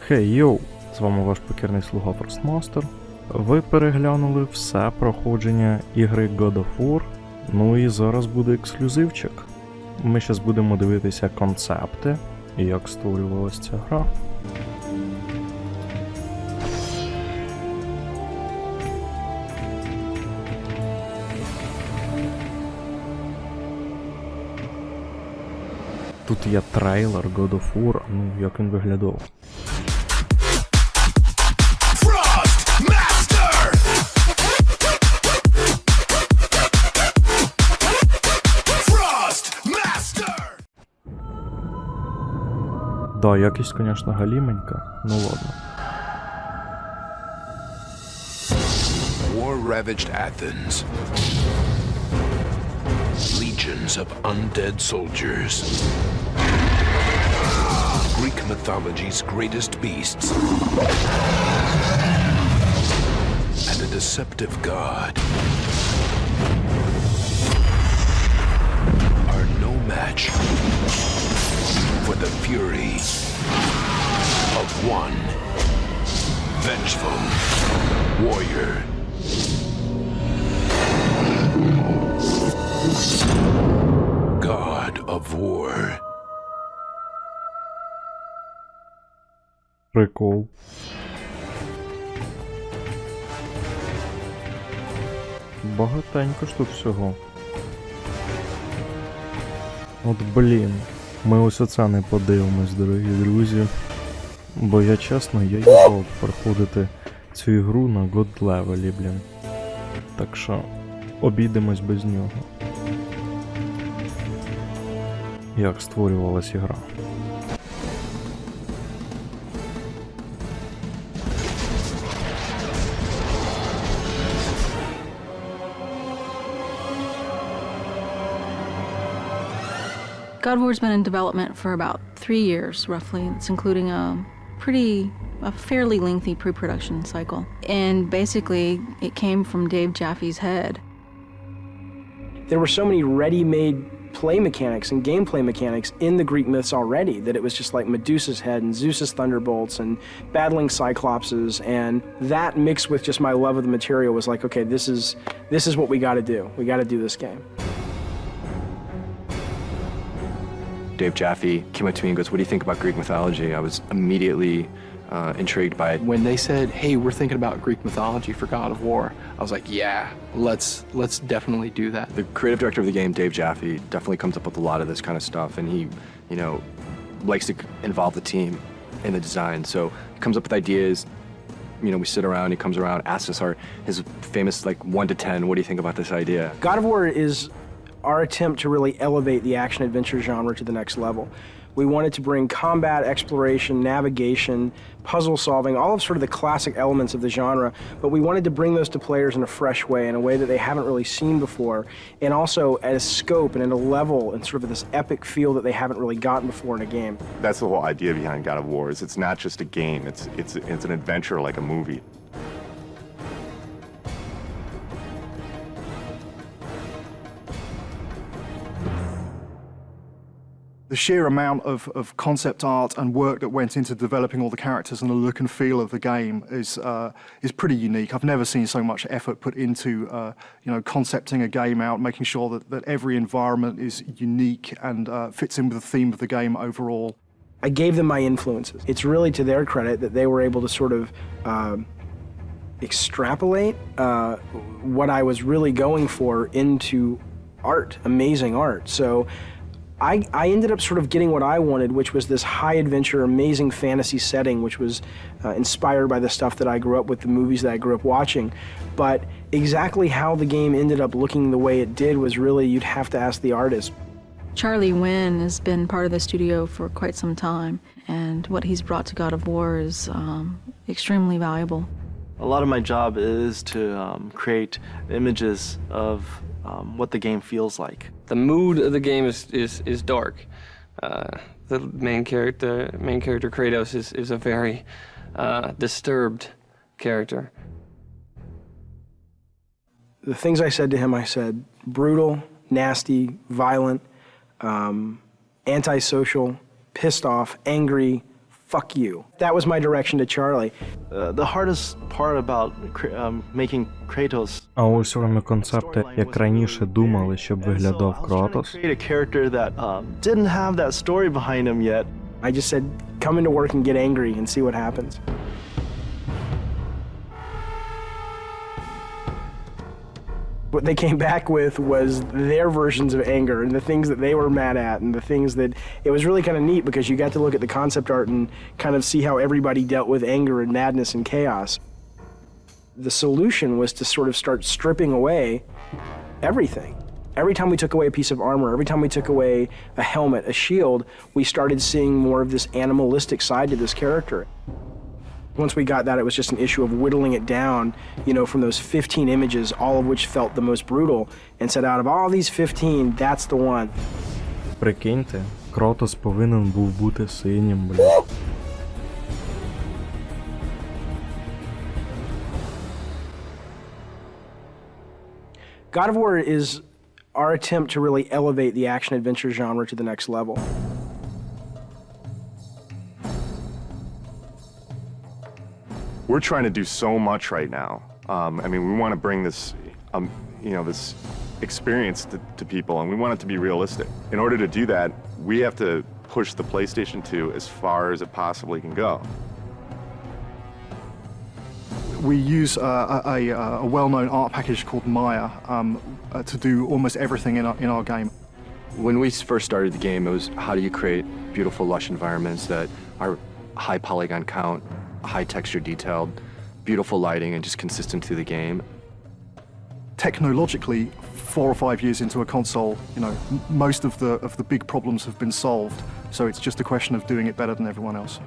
Хей, йоу! З вами ваш покірний слуга Фростмастер. Ви переглянули все проходження ігри God of War, ну і зараз буде ексклюзивчик. Ми зараз будемо дивитися концепти, як створювалася ця гра. Тут є трейлер God of War, ну як він виглядав. Да, якість, конечно, галіменька, ну ладно. War-ravaged Athens. Legions of undead soldiers. Greek mythology's greatest beasts. And a deceptive god are no match for the fury of one vengeful warrior. God of War. Прикол. Багатенько ж тут всього. От блін. Ми ось оце не подивимось, дорогі друзі. Бо я чесно, я їбав проходити цю ігру на God левелі, блін. Так що обійдемось без нього. Як створювалась ігра. God of War's been in development for about 3 years, roughly. It's including a fairly lengthy pre-production cycle. And basically, it came from Dave Jaffe's head. There were so many ready-made play mechanics and gameplay mechanics in the Greek myths already that it was just like Medusa's head and Zeus's thunderbolts and battling Cyclopses, and that mixed with just my love of the material was like, okay, this is what we gotta do. We gotta do this game. Dave Jaffe came up to me and goes, "What do you think about Greek mythology?" I was immediately intrigued by it. When they said, "Hey, we're thinking about Greek mythology for God of War," I was like, "Yeah, let's definitely do that." The creative director of the game, Dave Jaffe, definitely comes up with a lot of this kind of stuff, and he, you know, likes to involve the team in the design. So he comes up with ideas. You know, we sit around, he comes around, asks us his famous like 1 to 10, what do you think about this idea? God of War is our attempt to really elevate the action-adventure genre to the next level. We wanted to bring combat, exploration, navigation, puzzle solving, all of sort of the classic elements of the genre, but we wanted to bring those to players in a fresh way, in a way that they haven't really seen before, and also at a scope and at a level and sort of this epic feel that they haven't really gotten before in a game. That's the whole idea behind God of War, is it's not just a game, it's an adventure like a movie. The sheer amount of concept art and work that went into developing all the characters and the look and feel of the game is pretty unique. I've never seen so much effort put into you know, concepting a game out, making sure that every environment is unique and fits in with the theme of the game overall. I gave them my influences. It's really to their credit that they were able to sort of extrapolate what I was really going for into art, amazing art. So I ended up sort of getting what I wanted, which was this high adventure, amazing fantasy setting, which was inspired by the stuff that I grew up with, the movies that I grew up watching. But exactly how the game ended up looking the way it did was really, you'd have to ask the artist. Charlie Wynn has been part of the studio for quite some time, and what he's brought to God of War is extremely valuable. A lot of my job is to create images of what the game feels like. The mood of the game is dark. The main character Kratos is a very disturbed character. The things I said to him, I said brutal, nasty, violent, antisocial, pissed off, angry, fuck you. That was my direction to Charlie. The hardest part about making Kratos. А ось саме концепти, як раніше думали, щоб виглядав Кратос. Create a character that didn't have that story behind him yet. I just said, come into work and get angry and see what happens. What they came back with was their versions of anger and the things that they were mad at and the things that, it was really kind of neat because you got to look at the concept art and kind of see how everybody dealt with anger and madness and chaos. The solution was to sort of start stripping away everything. Every time we took away a piece of armor, every time we took away a helmet, a shield, we started seeing more of this animalistic side to this character. Once we got that, it was just an issue of whittling it down, you know, from those 15 images, all of which felt the most brutal, and said out of all these 15, that's the one. Прикиньте, Кратос повинен був бути синім, бля. God of War is our attempt to really elevate the action-adventure genre to the next level. We're trying to do so much right now. I mean, we want to bring this, you know, this experience to people, and we want it to be realistic. In order to do that, we have to push the PlayStation 2 as far as it possibly can go. We use a well-known art package called Maya to do almost everything in our game. When we first started the game, it was how do you create beautiful, lush environments that are high polygon count, high texture detailed, beautiful lighting, and just consistent through the game. Technologically, 4 or 5 years into a console, you know, most of the big problems have been solved. So it's just a question of doing it better than everyone else.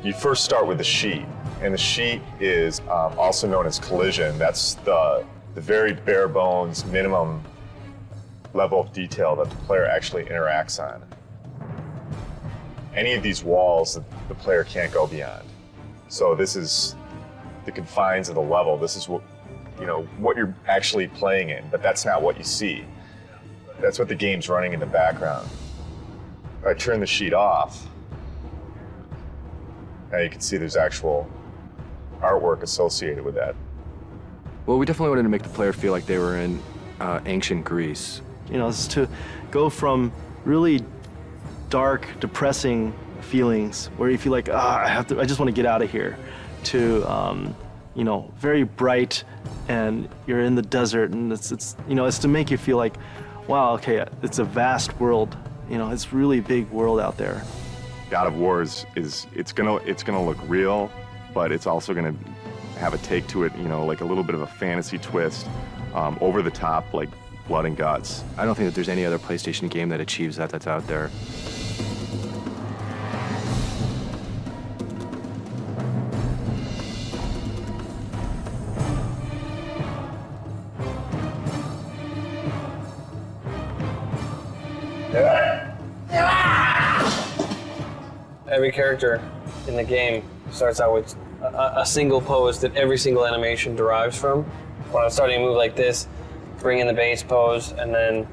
You first start with the sheet, and the sheet is also known as collision. That's the very bare bones minimum level of detail that the player actually interacts on. Any of these walls the player can't go beyond. So this is the confines of the level. This is what, you know, what you're actually playing in, but that's not what you see. That's what the game's running in the background. If I turn the sheet off, now you can see there's actual artwork associated with that. Well, we definitely wanted to make the player feel like they were in ancient Greece. You know, it's to go from really dark, depressing feelings where you feel like, I just want to get out of here, to you know, very bright, and you're in the desert, and it's you know, it's to make you feel like, wow, okay, it's a vast world. You know, it's really big world out there. God of War is it's gonna look real, but it's also gonna have a take to it, you know, like a little bit of a fantasy twist, over the top, like blood and guts. I don't think that there's any other PlayStation game that achieves that that's out there. Every character in the game starts out with a single pose that every single animation derives from. When I'm starting to move like this, bring in the base pose, and then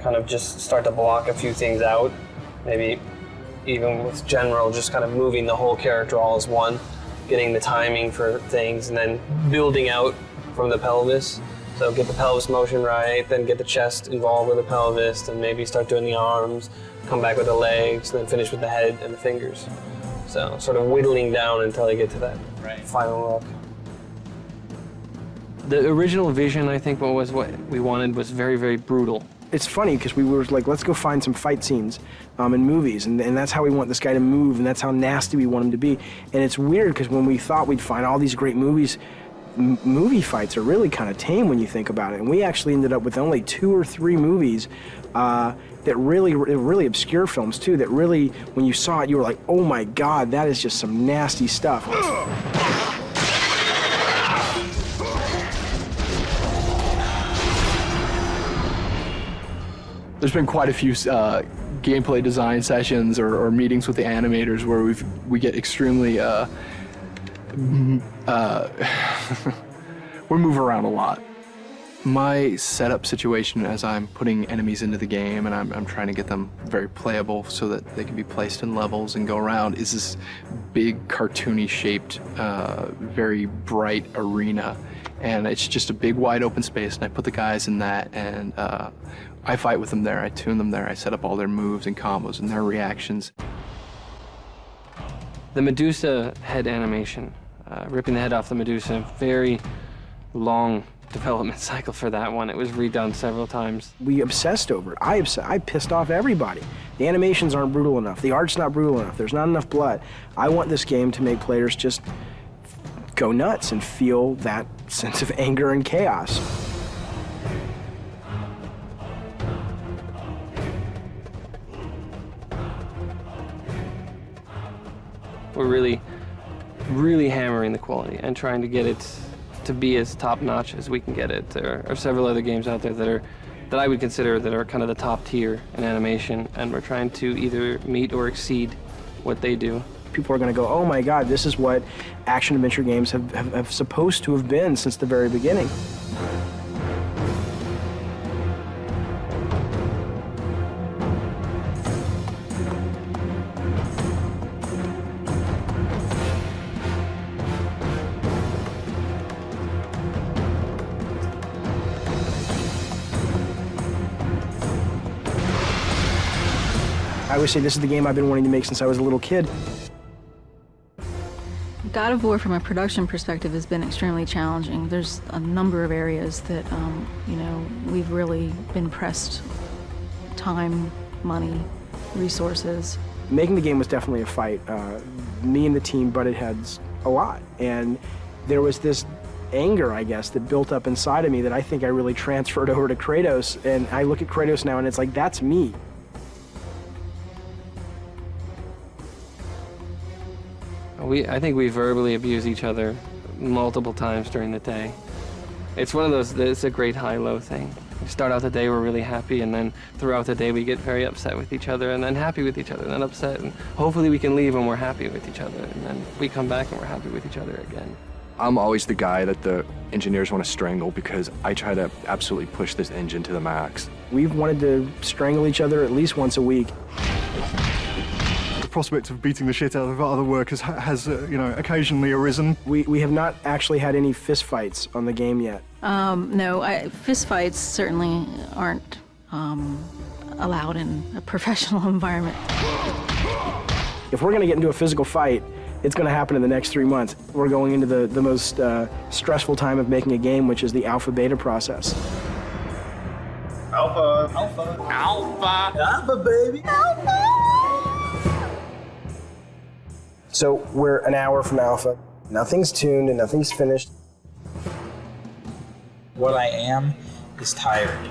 kind of just start to block a few things out. Maybe even with general, just kind of moving the whole character all as one, getting the timing for things, and then building out from the pelvis. So get the pelvis motion right, then get the chest involved with the pelvis, and maybe start doing the arms, come back with the legs, and then finish with the head and the fingers. So sort of whittling down until I get to that final look. The original vision, I think, what we wanted was very, very brutal. It's funny because we were like, let's go find some fight scenes in movies, and that's how we want this guy to move, and that's how nasty we want him to be. And it's weird because when we thought we'd find all these great movies, movie fights are really kind of tame when you think about it. And we actually ended up with only 2 or 3 movies that really obscure films too, that really, when you saw it, you were like, oh my God, that is just some nasty stuff. There's been quite a few gameplay design sessions or meetings with the animators where we get extremely we move around a lot. My setup situation as I'm putting enemies into the game and I'm trying to get them very playable so that they can be placed in levels and go around is this big cartoony shaped, very bright arena. And it's just a big wide open space, and I put the guys in that, and I fight with them there, I tune them there, I set up all their moves and combos and their reactions. The Medusa head animation, ripping the head off the Medusa, very long development cycle for that one. It was redone several times. We obsessed over it. I pissed off everybody. The animations aren't brutal enough. The art's not brutal enough. There's not enough blood. I want this game to make players just go nuts and feel that sense of anger and chaos. We're really hammering the quality and trying to get it to be as top-notch as we can get it. There are several other games out there that I would consider that are kind of the top tier in animation, and we're trying to either meet or exceed what they do. People are going to go, oh my God, this is what action-adventure games have supposed to have been since the very beginning. I always say this is the game I've been wanting to make since I was a little kid. God of War, from a production perspective, has been extremely challenging. There's a number of areas that, we've really been pressed. Time, money, resources. Making the game was definitely a fight. Me and the team butted heads a lot. And there was this anger, I guess, that built up inside of me that I think I really transferred over to Kratos. And I look at Kratos now and it's like, that's me. I think we verbally abuse each other multiple times during the day. It's one of those, it's a great high-low thing. We start out the day, we're really happy, and then throughout the day we get very upset with each other, and then happy with each other, and then upset, and hopefully we can leave when we're happy with each other, and then we come back and we're happy with each other again. I'm always the guy that the engineers want to strangle because I try to absolutely push this engine to the max. We've wanted to strangle each other at least once a week. The prospect of beating the shit out of other workers has occasionally arisen. We have not actually had any fist fights on the game yet. No, fist fights certainly aren't allowed in a professional environment. If we're going to get into a physical fight, it's going to happen in the next 3 months. We're going into the most stressful time of making a game, which is the alpha-beta process. Alpha. Alpha. Alpha. Alpha, baby. Alpha. So we're an hour from alpha. Nothing's tuned and nothing's finished. What I am is tired.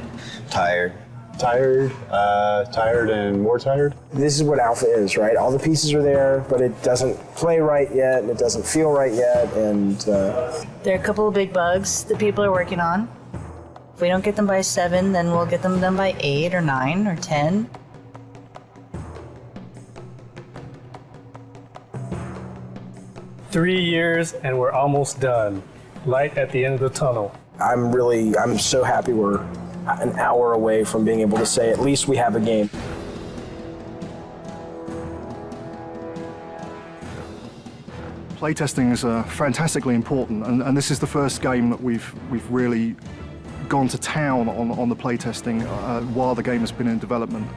Tired. Tired and more tired? This is what alpha is, right? All the pieces are there, but it doesn't play right yet, and it doesn't feel right yet, and... There are a couple of big bugs that people are working on. If we don't get them by 7, then we'll get them done by 8 or 9 or 10. Three years and we're almost done. Light at the end of the tunnel. I'm so happy we're an hour away from being able to say at least we have a game. Playtesting is fantastically important, and this is the first game that we've really gone to town on the playtesting while the game has been in development.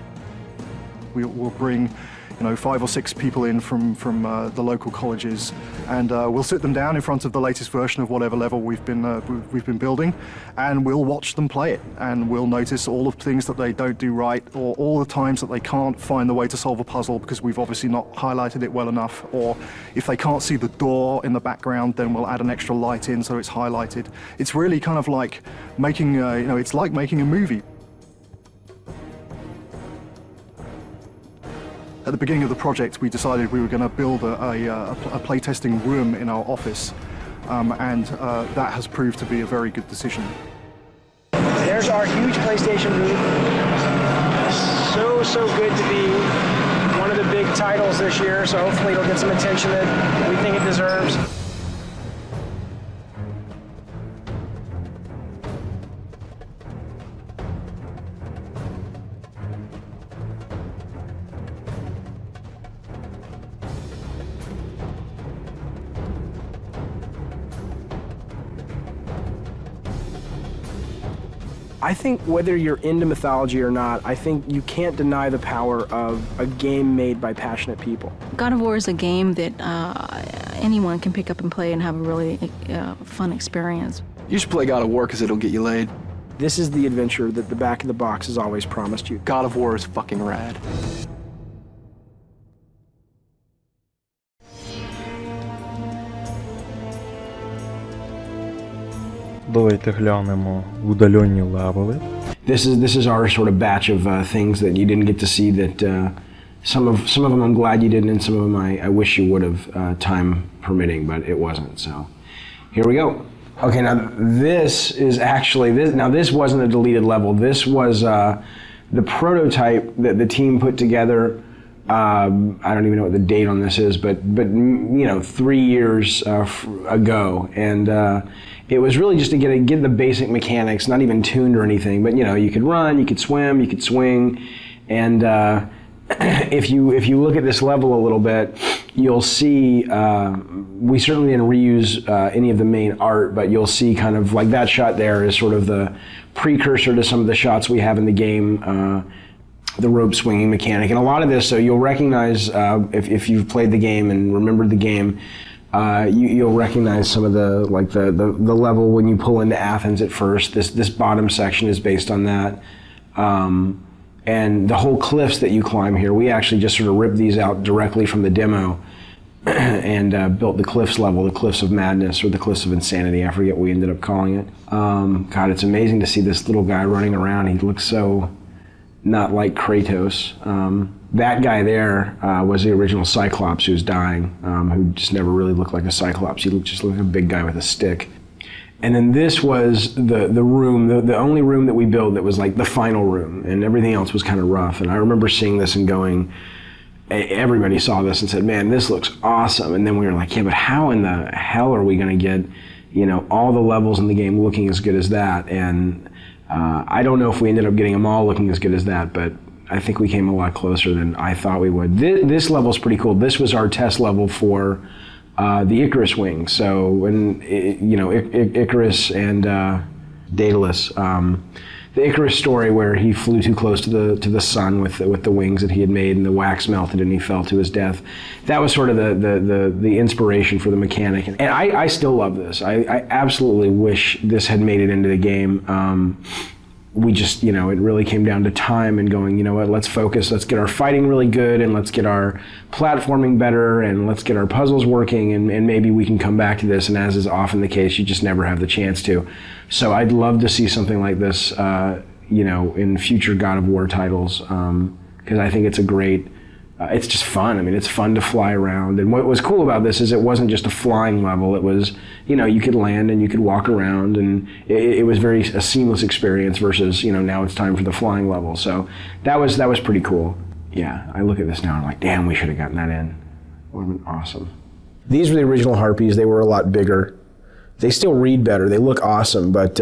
We'll bring 5 or 6 people in from the local colleges, and we'll sit them down in front of the latest version of whatever level we've been building, and we'll watch them play it, and we'll notice all of the things that they don't do right, or all the times that they can't find the way to solve a puzzle because we've obviously not highlighted it well enough, or if they can't see the door in the background, then we'll add an extra light in so it's highlighted. It's really kind of like making it's like making a movie. At the beginning of the project, we decided we were going to build a playtesting room in our office, and that has proved to be a very good decision. There's our huge PlayStation booth. So good to be one of the big titles this year, so hopefully it'll get some attention that we think it deserves. I think whether you're into mythology or not, I think you can't deny the power of a game made by passionate people. God of War is a game that anyone can pick up and play and have a really fun experience. You should play God of War because it'll get you laid. This is the adventure that the back of the box has always promised you. God of War is fucking rad. Давайте глянемо удалені левели. This is our sort of batch of things that you didn't get to see that some of them I'm glad you didn't, and some of them I wish you would have, time permitting, but it wasn't. So here we go. Okay, now this is actually this wasn't a deleted level. This was the prototype that the team put together. I don't even know what the date on this is, but 3 years ago, and it was really just to get the basic mechanics, not even tuned or anything, but you could run, you could swim, you could swing, and if you look at this level a little bit, you'll see we certainly didn't reuse any of the main art, but you'll see kind of like that shot there is sort of the precursor to some of the shots we have in the game. The rope swinging mechanic, and a lot of this, so you'll recognize if you've played the game and remembered the game, you'll recognize some of the level when you pull into Athens at first. This bottom section is based on that, and the whole cliffs that you climb here, we actually just sort of ripped these out directly from the demo and built the cliffs level, the cliffs of madness or the cliffs of insanity. I forget what we ended up calling it. God, it's amazing to see this little guy running around. He looks so not like Kratos. That guy there was the original Cyclops who's dying, who just never really looked like a Cyclops. He just looked like a big guy with a stick. And then this was the room, the only room that we built that was like the final room, and everything else was kind of rough. And I remember seeing this and going, everybody saw this and said, man, this looks awesome. And then we were like, yeah, but how in the hell are we gonna get, all the levels in the game looking as good as that? And I don't know if we ended up getting them all looking as good as that, but I think we came a lot closer than I thought we would. This level's pretty cool. This was our test level for the Icarus wings. So when Icarus and Daedalus, the Icarus story where he flew too close to the sun with the wings that he had made, and the wax melted and he fell to his death. That was sort of the inspiration for the mechanic. And I still love this. I absolutely wish this had made it into the game. We just, it really came down to time and going, what, let's focus, let's get our fighting really good, and let's get our platforming better, and let's get our puzzles working, and maybe we can come back to this. And as is often the case, you just never have the chance to. So I'd love to see something like this, in future God of War titles, because I think it's a great, it's just fun. I mean, it's fun to fly around. And what was cool about this is it wasn't just a flying level. It was, you could land and you could walk around, and it was a seamless experience versus, now it's time for the flying level. So that was pretty cool. Yeah, I look at this now and I'm like, damn, we should have gotten that in. It would have been awesome. These were the original Harpies. They were a lot bigger. They still read better. They look awesome, but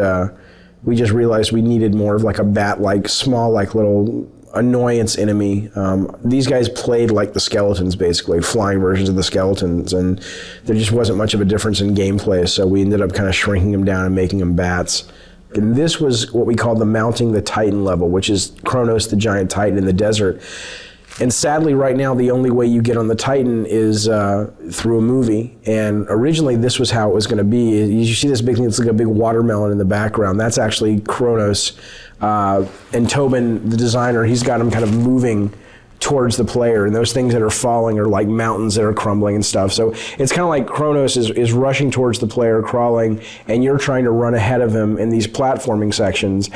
we just realized we needed more of like a bat-like, small, like little annoyance enemy. These guys played like the skeletons, basically, flying versions of the skeletons, and there just wasn't much of a difference in gameplay, so we ended up kind of shrinking them down and making them bats. And this was what we called the Mounting the Titan level, which is Kronos, the giant titan in the desert. And sadly, right now, the only way you get on the Titan is through a movie. And originally, this was how it was going to be. You see this big thing, it's like a big watermelon in the background. That's actually Kronos. And Tobin, the designer, he's got him kind of moving towards the player, and those things that are falling are like mountains that are crumbling and stuff. So it's kind of like Kronos is rushing towards the player, crawling, and you're trying to run ahead of him in these platforming sections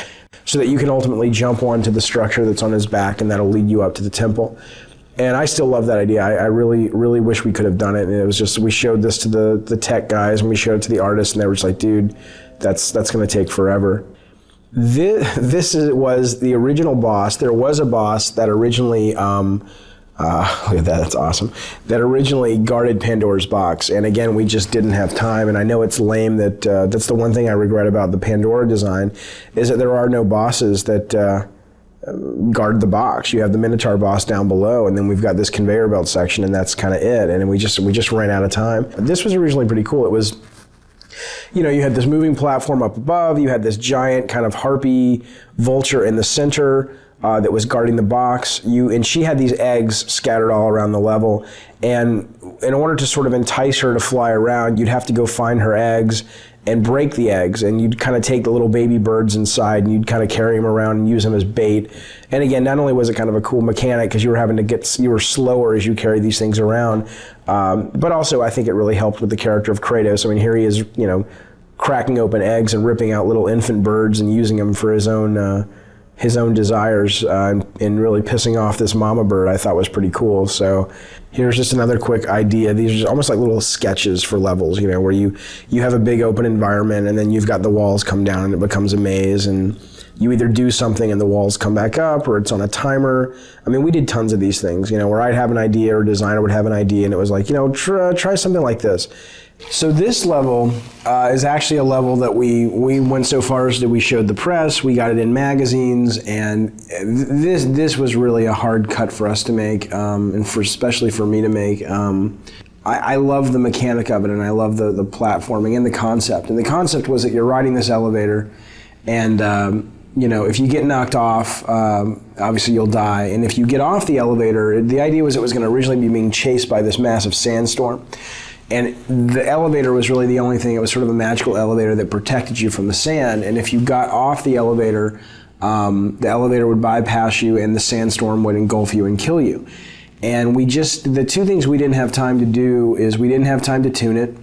so that you can ultimately jump onto the structure that's on his back, and that'll lead you up to the temple. And I still love that idea. I really, really wish we could have done it. And it was just, we showed this to the tech guys, and we showed it to the artists, and they were just like, dude, that's going to take forever. This was the original boss. There was a boss that originally, look at that, that's awesome, that originally guarded Pandora's box. And again, we just didn't have time. And I know it's lame that, that's the one thing I regret about the Pandora design, is that there are no bosses that guard the box. You have the Minotaur boss down below, and then we've got this conveyor belt section, and that's kind of it. And we just ran out of time. This was originally pretty cool. You know, you had this moving platform up above, you had this giant kind of harpy vulture in the center that was guarding the box. And she had these eggs scattered all around the level. And in order to sort of entice her to fly around, you'd have to go find her eggs and break the eggs, and you'd kind of take the little baby birds inside and you'd kind of carry them around and use them as bait. And again, not only was it kind of a cool mechanic because you were slower as you carried these things around, but also I think it really helped with the character of Kratos. I mean, here he is, you know, cracking open eggs and ripping out little infant birds and using them for his own desires, and really pissing off this mama bird I thought was pretty cool. So here's just another quick idea. These are just almost like little sketches for levels, you know, where you have a big open environment and then you've got the walls come down and it becomes a maze, and you either do something and the walls come back up or it's on a timer. I mean, we did tons of these things, you know, where I'd have an idea or a designer would have an idea and it was like, you know, try something like this. So this level is actually a level that we went so far as that we showed the press, we got it in magazines, and this was really a hard cut for us to make, and especially for me to make. I love the mechanic of it, and I love the platforming and the concept. And the concept was that you're riding this elevator, and you know, if you get knocked off, obviously you'll die. And if you get off the elevator, the idea was it was going to originally be being chased by this massive sandstorm. And the elevator was really the only thing. It was sort of a magical elevator that protected you from the sand. And if you got off the elevator would bypass you and the sandstorm would engulf you and kill you. And the two things we didn't have time to do is we didn't have time to tune it,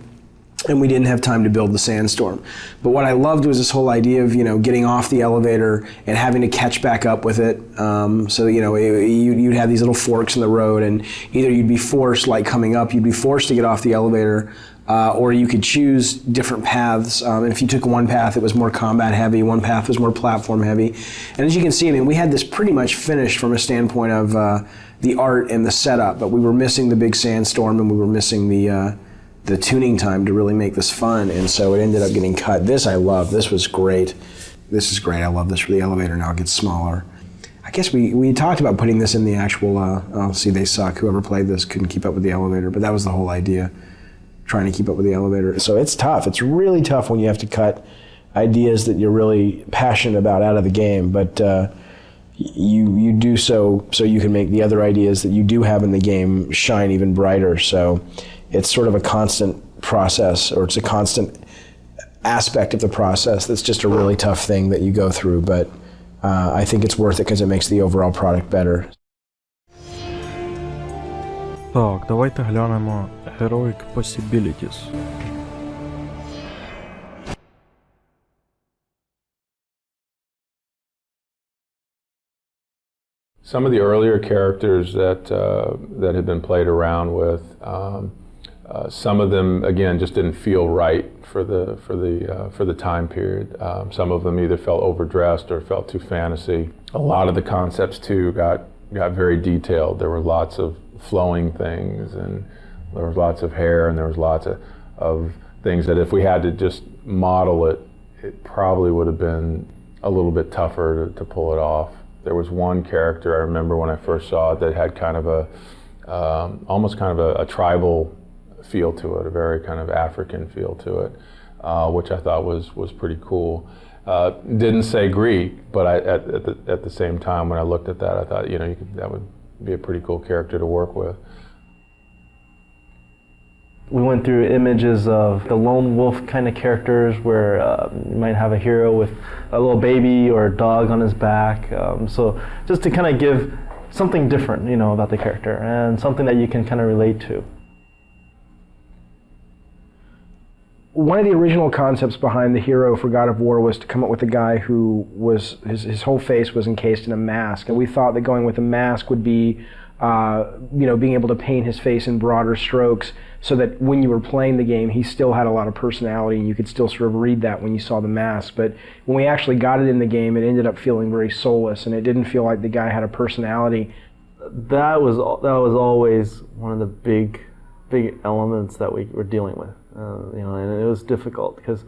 and we didn't have time to build the sandstorm. But what I loved was this whole idea of, you know, getting off the elevator and having to catch back up with it. So, you know, you'd have these little forks in the road, and either you'd be forced, like coming up, you'd be forced to get off the elevator, or you could choose different paths. And if you took one path, it was more combat heavy, one path was more platform heavy. And as you can see, I mean, we had this pretty much finished from a standpoint of the art and the setup, but we were missing the big sandstorm and we were missing the tuning time to really make this fun, and so it ended up getting cut. This I love. This was great. This is great. I love this for the elevator. Now it gets smaller. I guess we talked about putting this in the actual, see, they suck. Whoever played this couldn't keep up with the elevator, but that was the whole idea, trying to keep up with the elevator. So it's tough. It's really tough when you have to cut ideas that you're really passionate about out of the game, but you do so you can make the other ideas that you do have in the game shine even brighter. So it's sort of a constant process, or it's a constant aspect of the process that's just a really tough thing that you go through, but I think it's worth it because it makes the overall product better. Так, давайте глянемо Heroic Possibilities. Some of the earlier characters that had been played around with, some of them again just didn't feel right for the time period. Some of them either felt overdressed or felt too fantasy. A lot of the concepts too got very detailed. There were lots of flowing things, and there was lots of hair, and there was lots of things that if we had to just model it, it probably would have been a little bit tougher to pull it off. There was one character I remember when I first saw it that had kind of almost kind of a tribal feel to it, a very kind of African feel to it, which I thought was pretty cool. Didn't say Greek, but at the same time when I looked at that, I thought, you know, that would be a pretty cool character to work with. We went through images of the lone wolf kind of characters where you might have a hero with a little baby or a dog on his back. So just to kind of give something different, you know, about the character and something that you can kind of relate to. One of the original concepts behind the hero for God of War was to come up with a guy who was, his whole face was encased in a mask, and we thought that going with a mask would be, you know, being able to paint his face in broader strokes so that when you were playing the game, he still had a lot of personality and you could still sort of read that when you saw the mask. But when we actually got it in the game, it ended up feeling very soulless, and it didn't feel like the guy had a personality. That was always one of the big elements that we were dealing with. You know, and it was difficult because,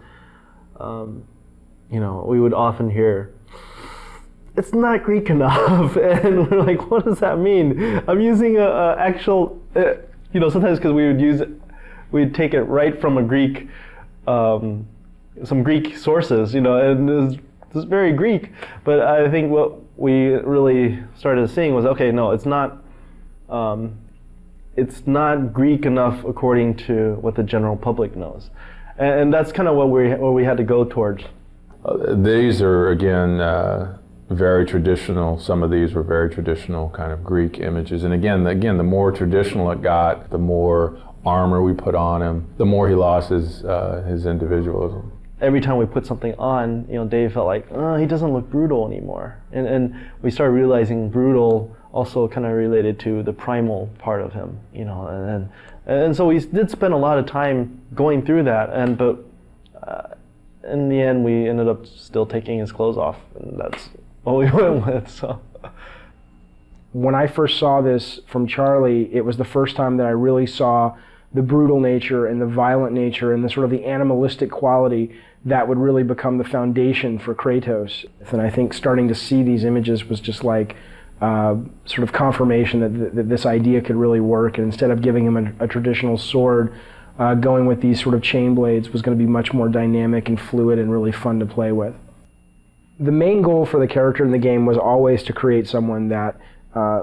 you know, we would often hear, "It's not Greek enough," and we're like, "What does that mean?" I'm using a actual, you know, sometimes because we'd take it right from a Greek some Greek sources, and it's very Greek. But I think what we really started seeing was, okay, no, it's not Greek enough according to what the general public knows, and that's kind of what we had to go towards. These are again very traditional. Some of these were very traditional kind of Greek images, and again, the more traditional it got, the more armor we put on him, the more he lost his individualism. Every time we put something on, Dave felt like, he doesn't look brutal anymore. And we started realizing brutal also kind of related to the primal part of him, and so we did spend a lot of time going through that, but in the end we ended up still taking his clothes off, and that's what we went with. So. When I first saw this from Charlie, it was the first time that I really saw the brutal nature and the violent nature and the sort of the animalistic quality that would really become the foundation for Kratos. And I think starting to see these images was just like sort of confirmation that this idea could really work, and instead of giving him a traditional sword, going with these sort of chain blades was going to be much more dynamic and fluid and really fun to play with. The main goal for the character in the game was always to create someone that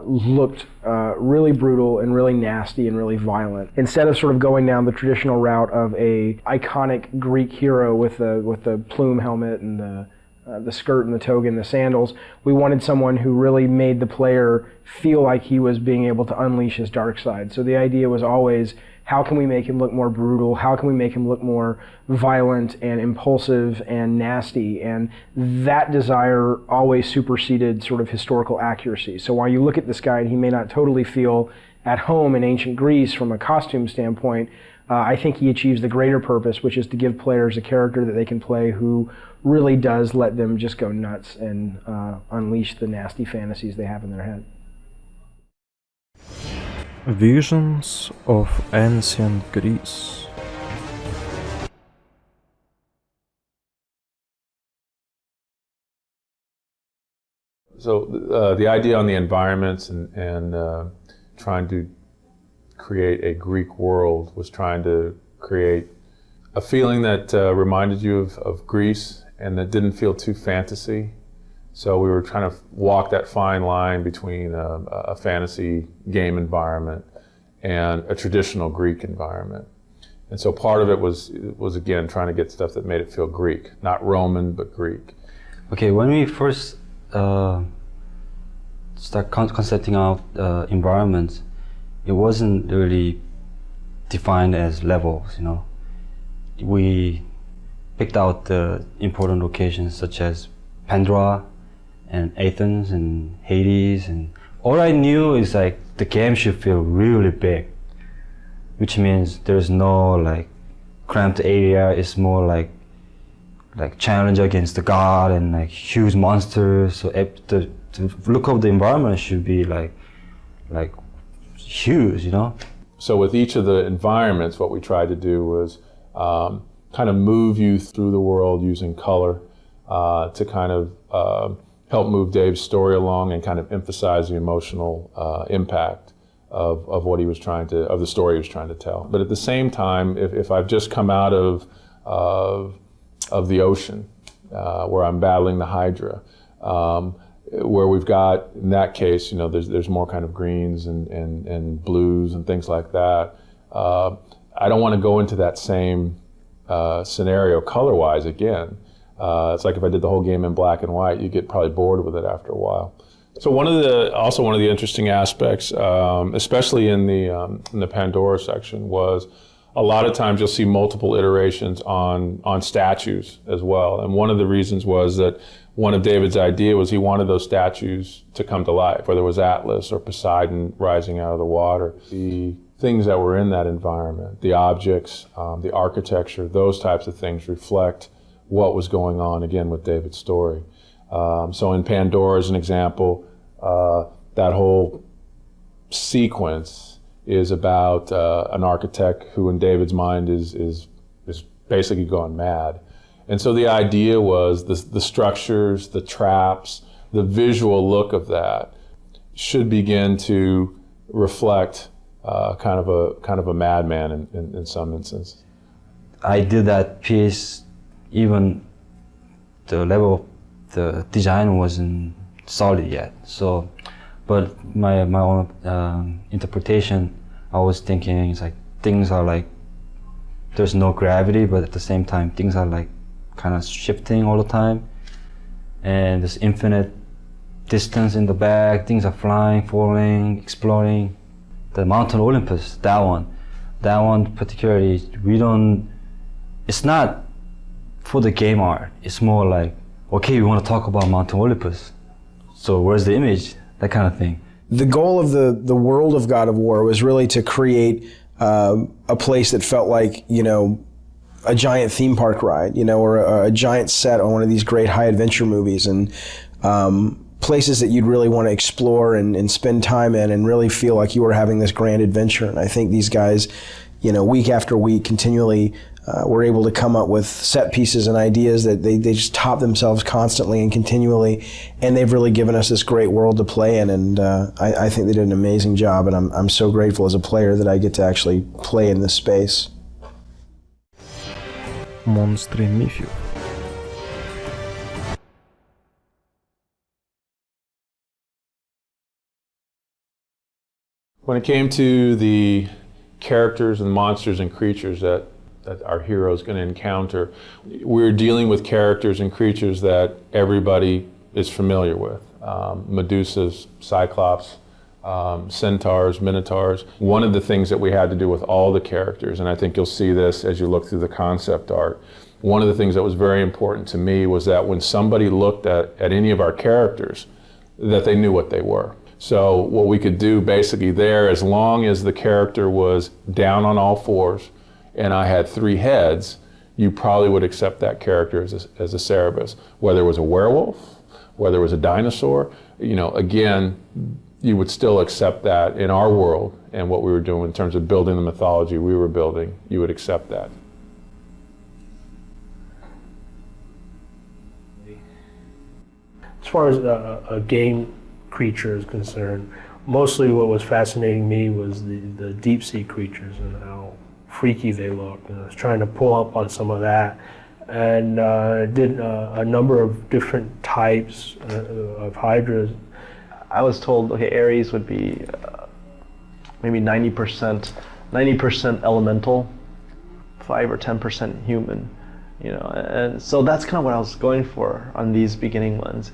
looked really brutal and really nasty and really violent. Instead of sort of going down the traditional route of a iconic Greek hero with the plume helmet and the skirt and the toga and the sandals, we wanted someone who really made the player feel like he was being able to unleash his dark side. So the idea was always, how can we make him look more brutal? How can we make him look more violent and impulsive and nasty? And that desire always superseded sort of historical accuracy. So while you look at this guy and he may not totally feel at home in ancient Greece from a costume standpoint, I think he achieves the greater purpose, which is to give players a character that they can play who really does let them just go nuts and unleash the nasty fantasies they have in their head. Visions of Ancient Greece. So the idea on the environments and trying to create a Greek world was trying to create a feeling that reminded you of Greece and that didn't feel too fantasy. So we were trying to walk that fine line between a fantasy game environment and a traditional Greek environment. And so part of it was again trying to get stuff that made it feel Greek, not Roman, but Greek. Okay, when we first start concepting out environments, it wasn't really defined as levels, We picked out the important locations such as Pandora and Athens and Hades, and all I knew is like the game should feel really big, which means there's no like cramped area. It's more like challenge against the god and like huge monsters. So the look of the environment should be like huge, So with each of the environments, what we tried to do was kind of move you through the world using color to kind of help move Dave's story along and kind of emphasize the emotional impact of what he was of the story he was trying to tell. But at the same time, if I've just come out of the ocean, where I'm battling the Hydra, where we've got, in that case, there's more kind of greens and blues and things like that. I don't want to go into that same scenario color-wise again. It's like if I did the whole game in black and white, you get probably bored with it after a while. So one of the interesting aspects, especially in the Pandora section, was a lot of times you'll see multiple iterations on statues as well. And one of the reasons was that one of David's idea was he wanted those statues to come to life, whether it was Atlas or Poseidon rising out of the water. The things that were in that environment, the objects, the architecture, those types of things reflect what was going on, again, with David's story. So in Pandora, as an example, that whole sequence is about an architect who, in David's mind, is basically gone mad. And so the idea was the structures, the traps, the visual look of that should begin to reflect kind of a madman in some instance. I did that piece, even the level of the design wasn't solid yet. So, but my own interpretation, I was thinking it's like things are like there's no gravity, but at the same time things are like kind of shifting all the time, and there's infinite distance in the back. Things are flying, falling, exploding. The Mountain Olympus, that one particularly, it's not for the game art. It's more like, okay, we want to talk about Mountain Olympus, so where's the image? That kind of thing. The goal of the world of God of War was really to create a place that felt like, you know, a giant theme park ride, you know, or a giant set on one of these great high adventure movies, and places that you'd really want to explore and spend time in and really feel like you were having this grand adventure. And I think these guys, you know, week after week continually were able to come up with set pieces and ideas that they just top themselves constantly and continually, and they've really given us this great world to play in, and I think they did an amazing job, and I'm so grateful as a player that I get to actually play in this space. Монстри міфів. When it came to the characters and monsters and creatures that our hero is going to encounter, we're dealing with characters and creatures that everybody is familiar with. Medusas, Cyclops, centaurs, minotaurs. One of the things that we had to do with all the characters, and I think you'll see this as you look through the concept art, one of the things that was very important to me was that when somebody looked at any of our characters, that they knew what they were. So what we could do basically there, as long as the character was down on all fours and I had 3 heads, you probably would accept that character as a Cerberus. Whether it was a werewolf, whether it was a dinosaur, you know, again, you would still accept that in our world and what we were doing in terms of building the mythology we were building, you would accept that. As far as a game creature is concerned, mostly what was fascinating me was the deep sea creatures and how freaky they looked. And I was trying to pull up on some of that, and did a number of different types of hydras. I was told, okay, Ares would be maybe 90% elemental, 5 or 10% human. You know, and so that's kind of what I was going for on these beginning ones.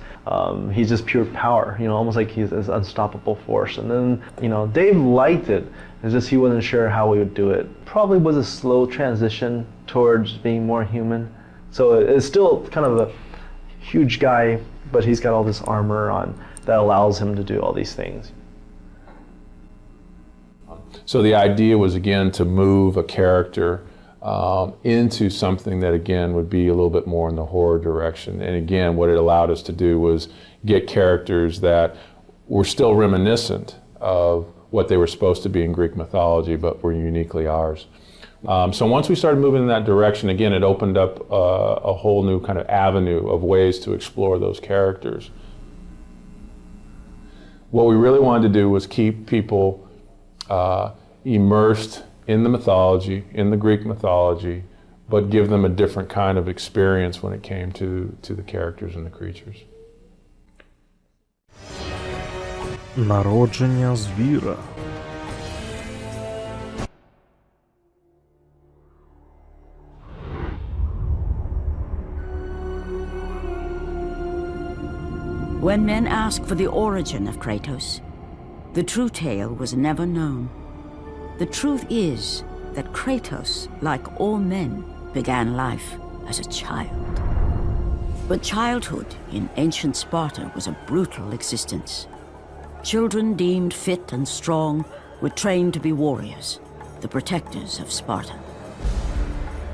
He's just pure power, you know, almost like he's this unstoppable force. And then, you know, Dave liked it. It's just he wasn't sure how we would do it. Probably was a slow transition towards being more human. So it's still kind of a huge guy, but he's got all this armor on that allows him to do all these things. So the idea was, again, to move a character into something that, again, would be a little bit more in the horror direction. And again, what it allowed us to do was get characters that were still reminiscent of what they were supposed to be in Greek mythology, but were uniquely ours. So once we started moving in that direction, again, it opened up a whole new kind of avenue of ways to explore those characters. What we really wanted to do was keep people immersed in the mythology, in the Greek mythology, but give them a different kind of experience when it came to the characters and the creatures. Народження звіра. When men ask for the origin of Kratos, the true tale was never known. The truth is that Kratos, like all men, began life as a child. But childhood in ancient Sparta was a brutal existence. Children deemed fit and strong were trained to be warriors, the protectors of Sparta.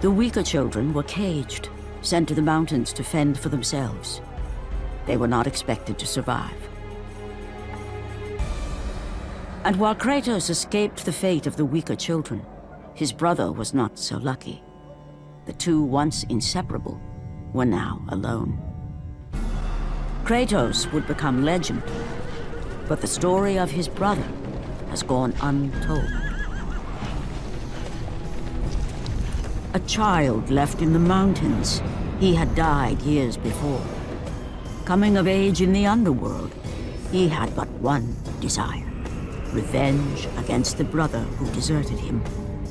The weaker children were caged, sent to the mountains to fend for themselves. They were not expected to survive. And while Kratos escaped the fate of the weaker children, his brother was not so lucky. The two, once inseparable, were now alone. Kratos would become legend, but the story of his brother has gone untold. a child left in the mountains. He had died years before. Coming of age in the underworld, he had but one desire: revenge against the brother who deserted him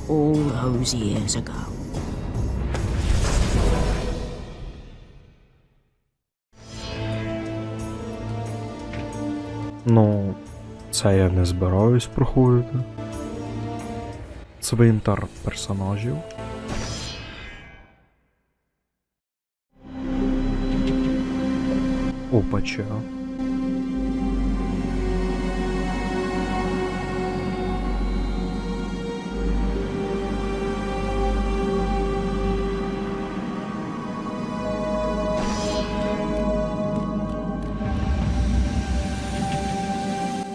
all those years ago. Ну, це я не збираюсь проходити. Цвинтар персонажів. Опача.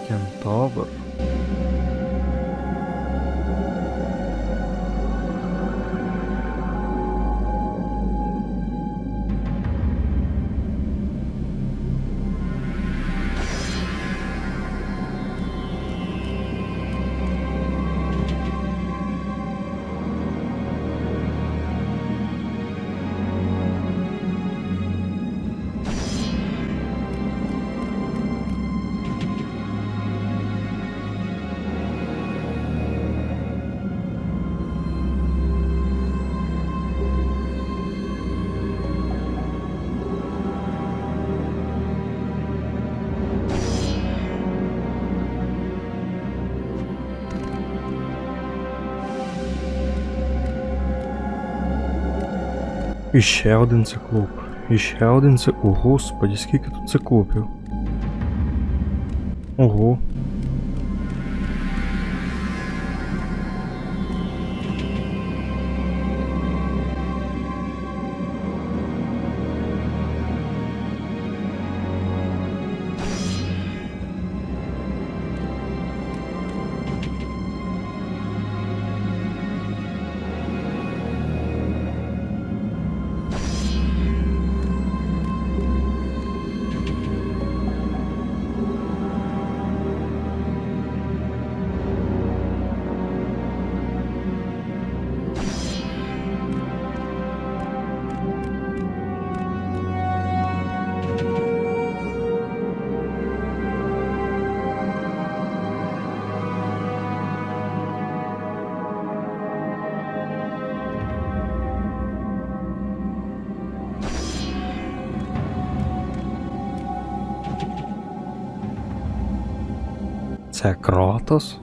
Кентавр. І ще один циклоп. І ще один циклоп. О, господі, скільки тут циклопів. Ого. Це Кратос?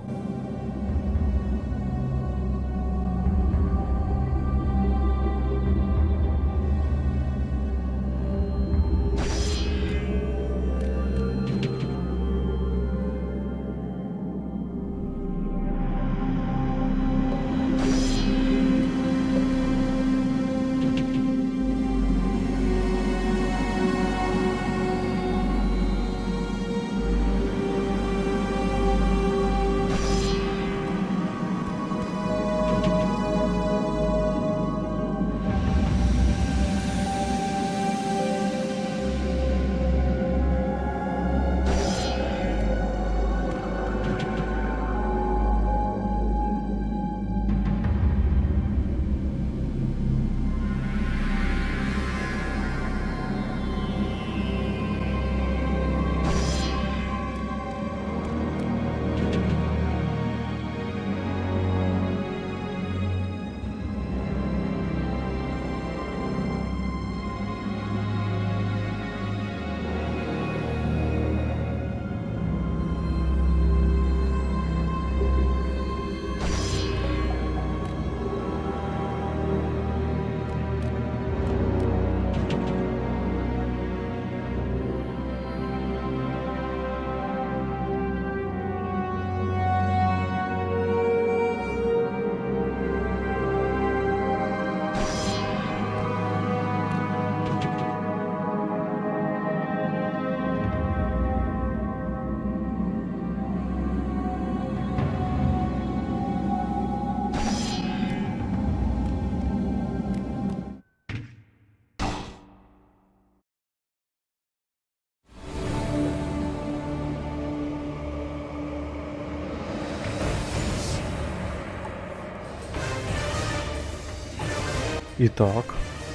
І так,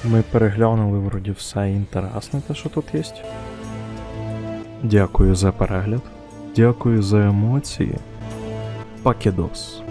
ми переглянули вроді все інтересне, те, що тут є. Дякую за перегляд, дякую за емоції. Пакідос.